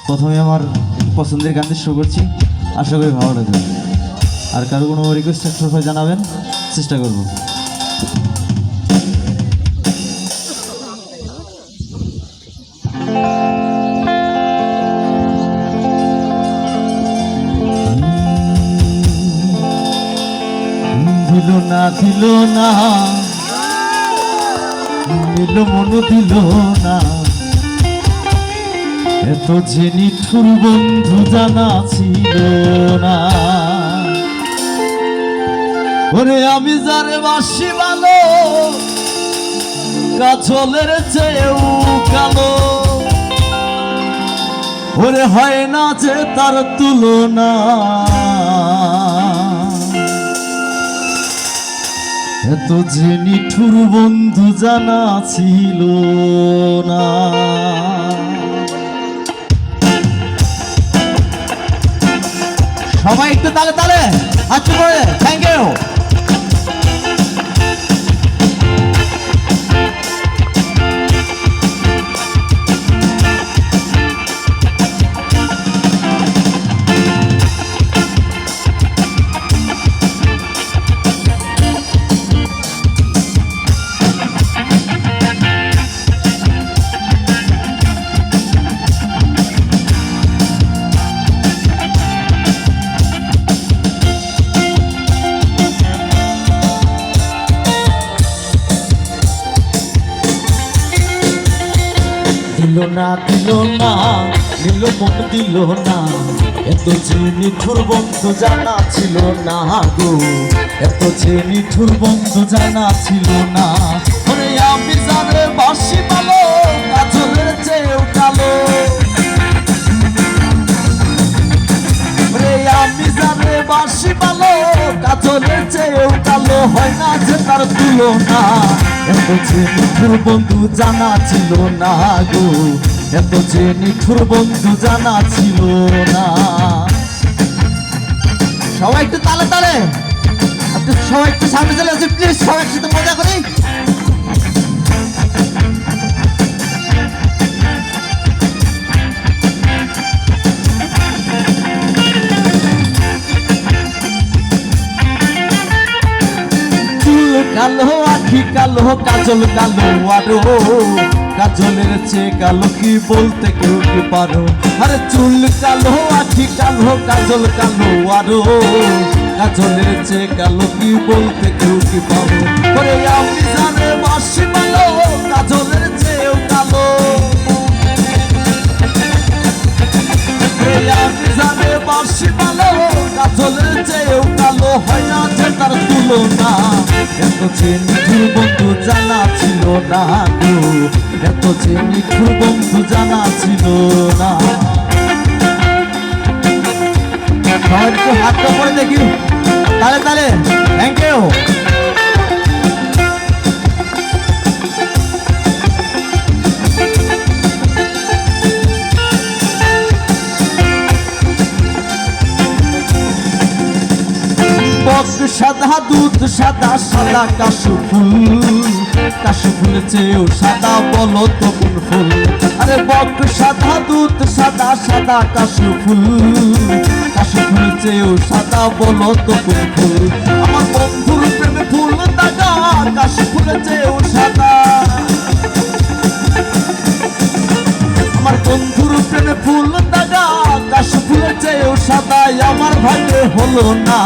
প্রথমে আমার পছন্দের গান দিয়ে শুরু করছি, আশা করি ভালো লাগবে। আর কারো কোনো রিকোয়েস্ট থাকলে জানাবেন, চেষ্টা করব। দিল না দিল মন দিল না, এত যে নিঠুর বন্ধু জানা ছিল না। ওরে আমি যারে বাসি ভালো, কাজলের চেয়েও কালো, ওরে হয় না যে তার তুলনা। এত যে নিঠুর বন্ধু জানা ছিল না। সবাই একটু তালে তালে হাত করে থ্যাংক ইউ। দিল না দিল মন দিল না, এত যে নিঠুর বন্ধু জানা ছিল না গো, এত যে নিঠুর বন্ধু জানা ছিল না। ওরে আমি জানে বাসি ভালো, কাজলের চেয়েও কালো, ওরে আমি জানে বাসি ভালো, কাজলের চেয়েও কালো, হয় না যে তার তুলনা। এত যে নিঠুর বন্ধু জানা ছিল না গো, এত যে নিঠুর বন্ধু জানা ছিল না। সবাই একটু তালে তালে, আপনি সবাই একটু সামনে চলে আসুন প্লিজ, সবাই একসাথে মজা করি। কালো আখি কালো, কাজল কালো আরো, কাজলের চেয়ে কালো কি বলতে কেউ কি পারো। আরে চুল কালো আখি কালো, কাজল কালো আরো, কাজলের চেয়ে কালো কি বলতে কেউ কি পারো। ওরে আমি জানে বাসি ভালো, কাজলের চেয়েও কালো, আমি জানে বাসি ভালো, কাজলের চেয়েও কালো, হয় না যে তার তুলনা। এত যে নিঠুর বন্ধু জানা ছিল না গো, এত যে নিঠুর বন্ধু জানা ছিল না। সবাই একটু হাতটা করে দেখি তালে তালে, থ্যাংক ইউ। সাদা দুধ সাদা সাদা কাশু ফুল, কাশু ফুলের চেয়েও সাদা বলো তো কোন ফুল। আরে বক সাদা দুধ সাদা সাদা কাশু ফুল, কাশু ফুলের চেয়েও সাদা বলো তো কোন ফুল। আমার বন্ধুর প্রেমে ফুল দাগা, কাশু ফুলের চেয়েও সাদা, আমার বন্ধুর প্রেমে ফুল দাগা, কাশু ফুলের চেয়েও সাদা, আমার ভাগ্যে হলো না।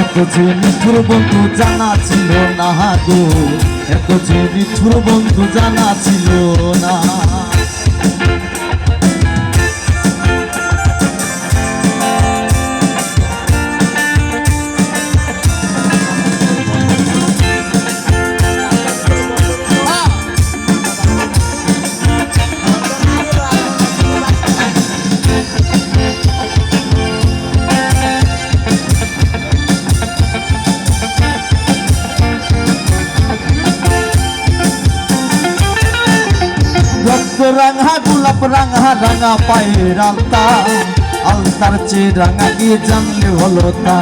এত যে নিঠুর বন্ধু জানা ছিল না গো, এত যে নিঠুর বন্ধু জানা ছিল না। রাঙা গোলাপ রাঙা রাঙা পায়ের আলতা, আলতার চেয়ে রাঙা গিয়ে জানলে হলো তা।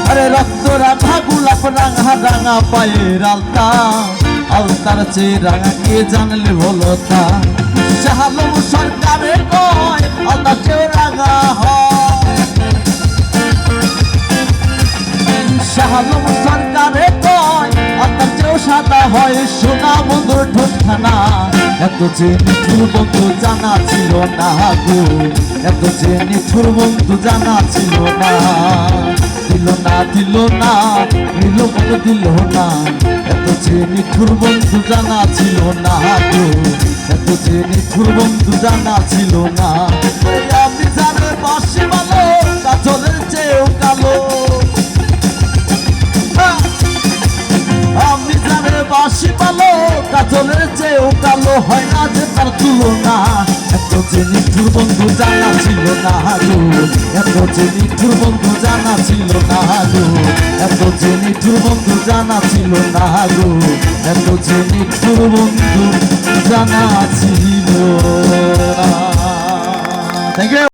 আরে রক্ত রাঙা গোলাপ রাঙা রাঙা পায়ের আলতা, আলতার চেয়ে রাঙা গিয়ে জানলে হলো তা। শাহ আলম সরকারে কয় আল্লাহ চেয়েও রাঙা হয়। শাহ আলম সরকারে কয় আল্লাহ চেয়েও সাদা হয়। সোনা বন্ধুর ঠোঁটখানা এত যে নিঠুর বন্ধু জানা ছিল না গো, এত যে নিঠুর বন্ধু জানা ছিল না। দিল না দিল না দিল বন্ধু দিল না, এত যে নিঠুর বন্ধু জানা ছিল না গো, এত যে নিঠুর বন্ধু জানা ছিল না। আমি জানে বাসি ভালো কাজলের চেয়েও কালো, আমি জানে বাসি ভালো কাজলের চেয়েও কালো, হয় না যে তার তুলনা। এত যে নিঠুর বন্ধু জানা ছিল না গো, এত যে নিঠুর বন্ধু জানা ছিল না গো, এত যে নিঠুর বন্ধু জানা ছিল না গো, এত যে নিঠুর বন্ধু জানা ছিল না। Thank you.